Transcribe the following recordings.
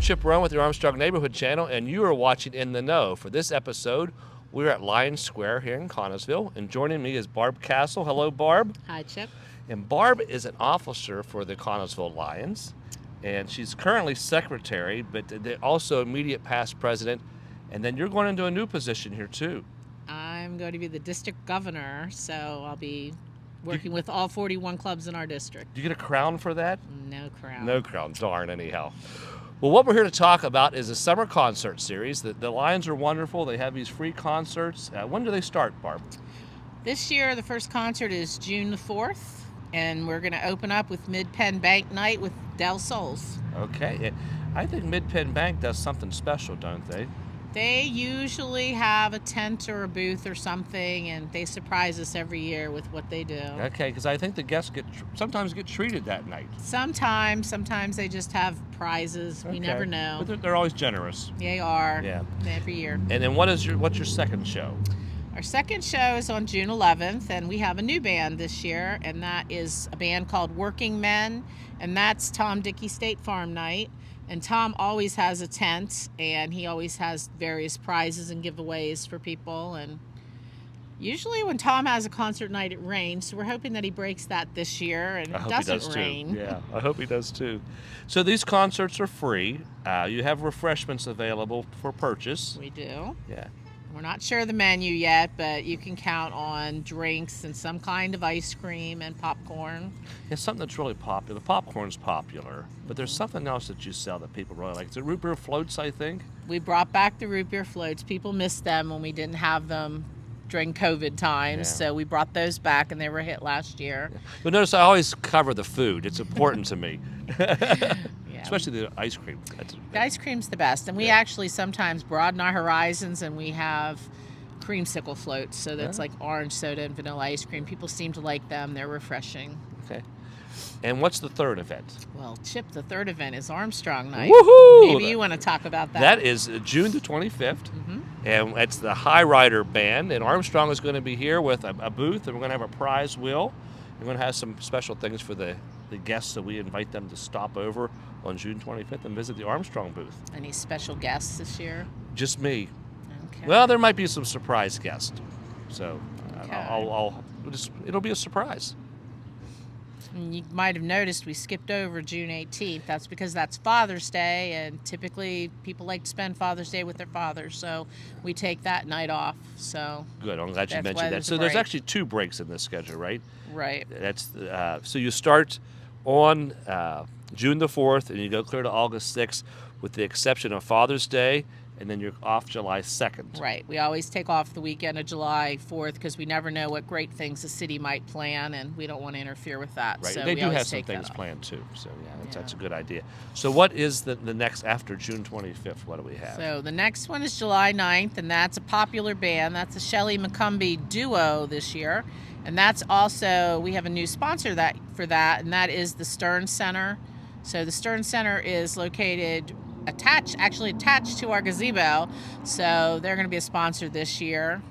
Chip Rowan with the Armstrong Neighborhood Channel, and you are watching In the Know. For this episode, we're at Lions Square here in Connellsville, and joining me is Barb Castle. Hello, Barb. Hi, Chip. And Barb is an officer for the Connellsville Lions, and she's currently secretary, but also immediate past president. And then you're going into a new position here, too. I'm going to be the district governor, so I'll be working with all 41 clubs in our district. Do you get a crown for that? No crown. No crown, darn, anyhow. Well, what we're here to talk about is a summer concert series. The Lions are wonderful. They have these free concerts. When do they start, Barb? This year, the first concert is June the 4th, and we're going to open up with Mid-Penn Bank Night with Del Sols. Okay. I think Mid-Penn Bank does something special, don't they? They usually have a tent or a booth or something, and they surprise us every year with what they do. Okay, because I think the guests sometimes get treated that night. Sometimes they just have prizes. We never know. But they're always generous. They are. Yeah. Every year. And then what's your second show? Our second show is on June 11th, and we have a new band this year, and that is a band called Working Men, and that's Tom Dickey State Farm Night. And Tom always has a tent, and he always has various prizes and giveaways for people. And usually when Tom has a concert night, it rains. So we're hoping that he breaks that this year and it doesn't rain. Yeah, I hope he does too. So these concerts are free. You have refreshments available for purchase. We do. Yeah. We're not sure of the menu yet, but you can count on drinks and some kind of ice cream and popcorn. Yeah, something that's really popular. Popcorn's popular, but there's something else that you sell that people really like. Is it root beer floats, I think? We brought back the root beer floats. People missed them when we didn't have them during COVID times, so we brought those back, and they were a hit last year. Yeah. You'll notice I always cover the food. It's important to me. Especially the ice cream. The ice cream's the best, and we actually sometimes broaden our horizons, and we have creamsicle floats, so that's like orange soda and vanilla ice cream. People seem to like them. They're refreshing. Okay. And what's the third event? Well, Chip, the third event is Armstrong Night. Woohoo! Maybe you want to talk about that. That is June the 25th, and it's the High Rider Band, and Armstrong is going to be here with a booth, and we're going to have a prize wheel. We're going to have some special things for the guests, so we invite them to stop over on June 25th and visit the Armstrong booth. Any special guests this year? Just me. Okay. Well, there might be some surprise guests, so Okay. it'll be a surprise. And you might have noticed we skipped over June 18th. That's because that's Father's Day, and typically people like to spend Father's Day with their fathers, so we take that night off. So Good. I'm glad you That's why mentioned that. there's a So there's break. actually 2 breaks in this schedule, right? right. That's so you start on June the 4th, and you go clear to August 6th, with the exception of Father's Day, and then you're off July 2nd. Right. We always take off the weekend of July 4th because we never know what great things the city might plan, and we don't want to interfere with that. Right. So And they we do always have some take that things off. planned too. So that's Yeah. a good idea. So what is the next after June 25th? What do we have? So the next one is July 9th, and that's a popular band. That's a Shelley McCumbee duo this year. And that's also, we have a new sponsor for that, and that is the Stern Center. So the Stern Center is located attached to our gazebo. So they're going to be a sponsor this year.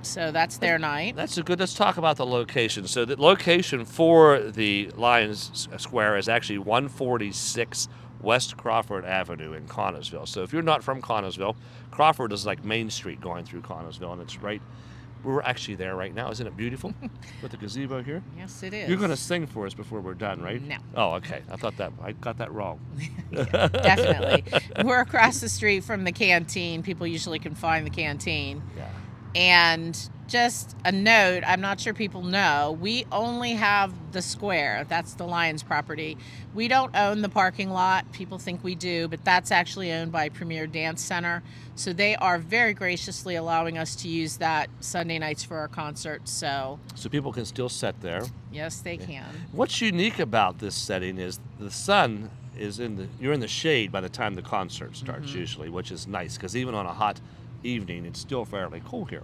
So that's their night. Let's talk about the location. So the location for the Lions Square is actually 146 West Crawford Avenue in Connellsville. So if you're not from Connellsville, Crawford is like Main Street going through Connellsville, and it's right. We're actually there right now. Isn't it beautiful? With the gazebo here. Yes, it is. You're going to sing for us before we're done, right? No. Oh, okay. I got that wrong. Yeah, definitely. We're across the street from the canteen. People usually can find the canteen. Yeah. And just a note, I'm not sure people know, we only have the square. That's the Lions property. We don't own the parking lot. People think we do, but that's actually owned by Premier Dance Center. So they are very graciously allowing us to use that Sunday nights for our concerts. So people can still sit there. yes, they can. What's unique about this setting is the sun is you're in the shade by the time the concert starts usually, which is nice because even on a hot evening, it's still fairly cool here.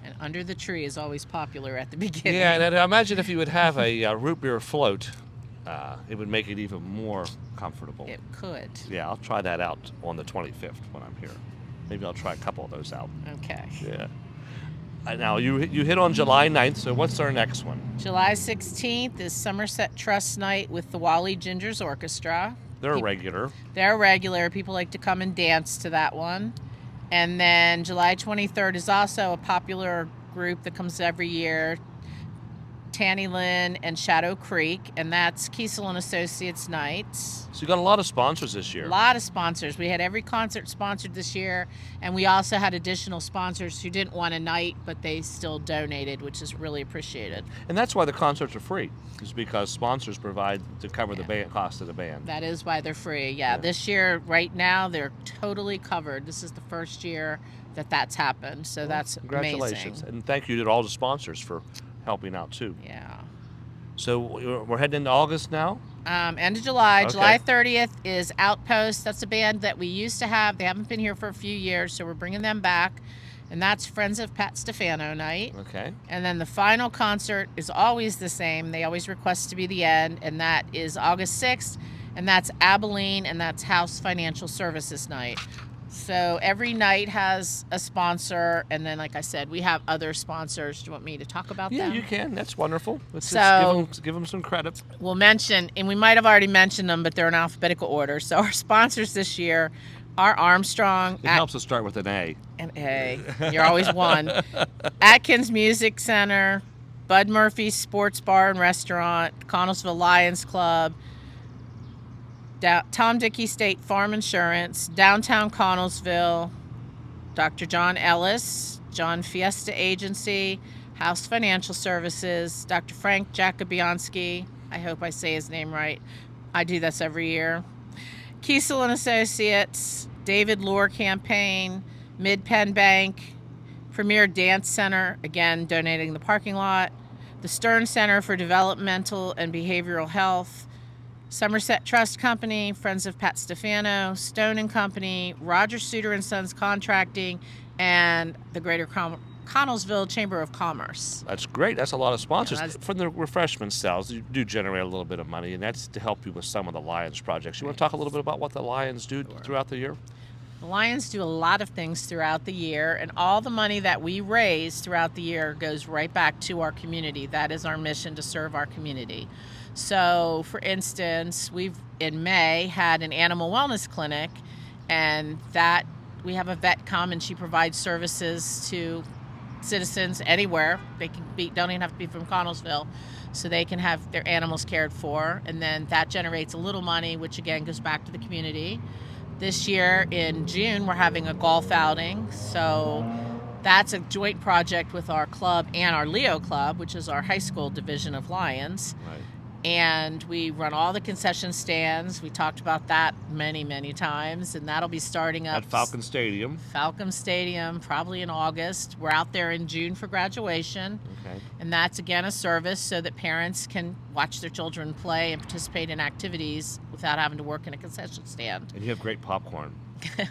And under the tree is always popular at the beginning. Yeah, and I imagine if you would have a root beer float, it would make it even more comfortable. It could. Yeah, I'll try that out on the 25th when I'm here. Maybe I'll try a couple of those out. Okay. Yeah. Now, you hit on July 9th, so what's our next one? July 16th is Somerset Trust Night with the Wally Gingers Orchestra. They're regular. They're regular. People like to come and dance to that one. And then July 23rd is also a popular group that comes every year, Tanny Lynn and Shadow Creek, and that's Kiesel and Associates nights. So you got a lot of sponsors this year. A lot of sponsors. We had every concert sponsored this year, and we also had additional sponsors who didn't want a night, but they still donated, which is really appreciated. And that's why the concerts are free, is because sponsors provide to cover the band cost of the band. That is why they're free. Yeah, this year, right now, they're totally covered. This is the first year that that's happened, so that's Congratulations. amazing. And thank you to all the sponsors for helping out too. Yeah. So we're heading into August now? End of July. Okay. July 30th is Outpost. That's a band that we used to have. They haven't been here for a few years, so we're bringing them back. And that's Friends of Pat Stefano night. Okay. And then the final concert is always the same. They always request to be the end, and that is August 6th, and that's Abilene, and that's House Financial Services night. So every night has a sponsor, and then, like I said, we have other sponsors. Do you want me to talk about them? Yeah, you can. That's wonderful. Let's So- just give them some credit. We'll mention, and we might have already mentioned them, but they're in alphabetical order. So our sponsors this year are Armstrong. It helps us start with an A. An A. You're always one. Atkins Music Center, Bud Murphy's Sports Bar and Restaurant, Connellsville Lions Club, Tom Dickey State Farm Insurance, Downtown Connellsville, Dr. John Ellis, John Fiesta Agency, House Financial Services, Dr. Frank Jacobianski. I hope I say his name right. I do this every year. Kiesel and Associates, David Lohr Campaign, Mid-Penn Bank, Premier Dance Center, again donating the parking lot, the Stern Center for Developmental and Behavioral Health, Somerset Trust Company, Friends of Pat Stefano, Stone and Company, Roger Suter and Sons Contracting, and the Greater Connellsville Chamber of Commerce. That's great. That's a lot of sponsors. Yeah, From the refreshment sales, you do generate a little bit of money, and that's to help you with some of the Lions projects. You want to talk a little bit about what the Lions do throughout the year? The Lions do a lot of things throughout the year, and all the money that we raise throughout the year goes right back to our community. That is our mission, to serve our community. So, for instance, we've in May had an animal wellness clinic, and that we have a vet come and she provides services to citizens anywhere. They can be, don't even have to be from Connellsville, so they can have their animals cared for, and then that generates a little money, which again goes back to the community. This year in June, we're having a golf outing, so that's a joint project with our club and our Leo Club, which is our high school division of Lions. Right. And we run all the concession stands. We talked about that many, many times, and that'll be starting up At Falcon Stadium. Falcon Stadium, probably in August. We're out there in June for graduation. Okay. And that's, again, a service so that parents can watch their children play and participate in activities without having to work in a concession stand. And you have great popcorn.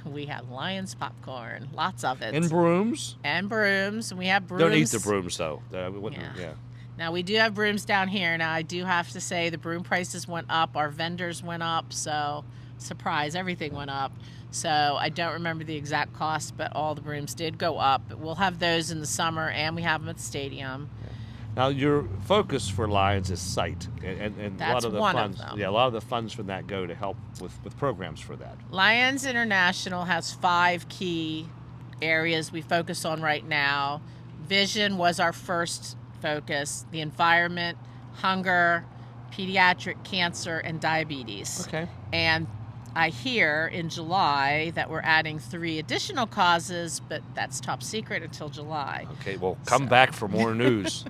We have Lions popcorn, lots of it. And brooms. And brooms. And we have brooms. Don't eat the brooms, though. We wouldn't- Yeah. yeah. Now, we do have brooms down here. Now, I do have to say the broom prices went up. Our vendors went up. So, surprise, everything went up. So, I don't remember the exact cost, but all the brooms did go up. But we'll have those in the summer, and we have them at the stadium. Now, your focus for Lions is site, and a That's lot of the one of funds. them. Yeah, a lot of the funds from that go to help with programs for that. Lions International has 5 key areas we focus on right now. Vision was our first focus, the environment, hunger, pediatric cancer, and diabetes. Okay. And I hear in July that we're adding 3 additional causes, but that's top secret until July. Okay, well, come back for more news.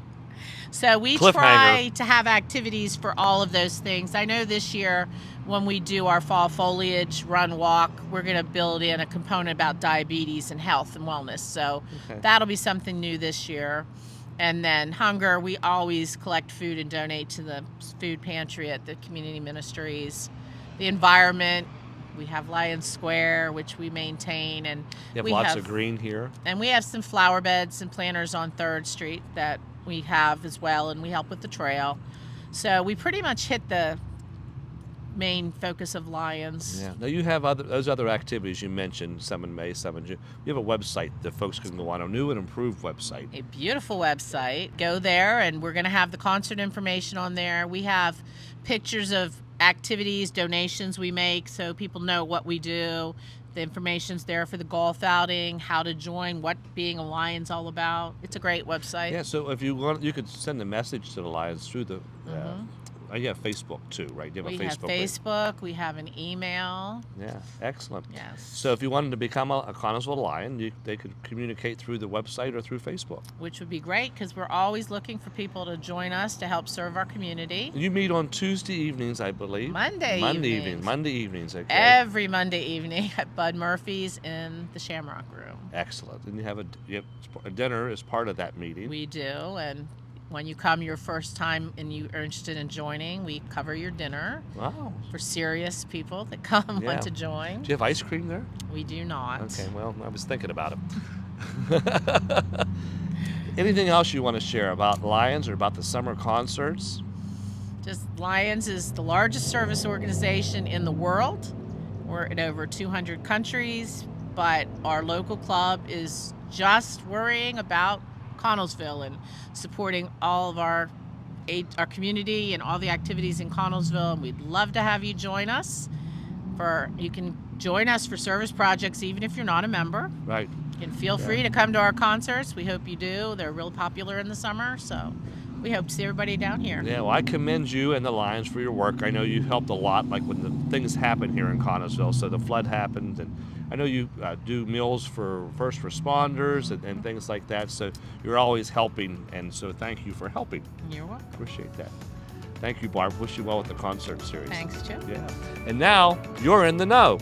So we Cliffhanger. try to have activities for all of those things. I know this year when we do our fall foliage run walk, we're going to build in a component about diabetes and health and wellness. So Okay. that'll be something new this year. And then hunger, we always collect food and donate to the food pantry at the community ministries. The environment, we have Lions Square, which we maintain, and You have we lots have, of green here. and we have some flower beds and planters on 3rd Street that we have as well, and we help with the trail. So we pretty much hit the main focus of Lions. Yeah. Now you have those other activities you mentioned, some in May, some in June. You have a website that folks can go on, a new and improved website. A beautiful website. Go there, and we're going to have the concert information on there. We have pictures of activities, donations we make, so people know what we do. The information's there for the golf outing, how to join, what being a Lion's all about. It's a great website. Yeah, so if you want, you could send a message to the Lions through the you have Facebook too, right? You have We a have Facebook page. Facebook, we have an email. Yeah, excellent. Yes. So if you wanted to become a Connellsville Lion, they could communicate through the website or through Facebook. Which would be great because we're always looking for people to join us to help serve our community. You meet on Tuesday evenings, I believe. Monday evenings, okay. Every Monday evening at Bud Murphy's in the Shamrock Room. Excellent. And you have a dinner as part of that meeting. We do, and when you come your first time and you are interested in joining, we cover your dinner. Wow. For serious people that come want to join. Do you have ice cream there? We do not. Okay, well, I was thinking about it. Anything else you want to share about Lions or about the summer concerts? Just Lions is the largest service organization in the world. We're in over 200 countries, but our local club is just worrying about Connellsville and supporting all of our community and all the activities in Connellsville. And we'd love to have you join us. You can join us for service projects even if you're not a member. Right. You can feel free to come to our concerts. We hope you do. They're real popular in the summer, so we hope to see everybody down here. Yeah, well, I commend you and the Lions for your work. I know you helped a lot, like when the things happened here in Connellsville. So the flood happened, and I know you do meals for first responders and things like that. So you're always helping, and so thank you for helping. You're welcome. Appreciate that. Thank you, Barb. Wish you well with the concert series. Thanks, Joe. Yeah. And now you're in the know.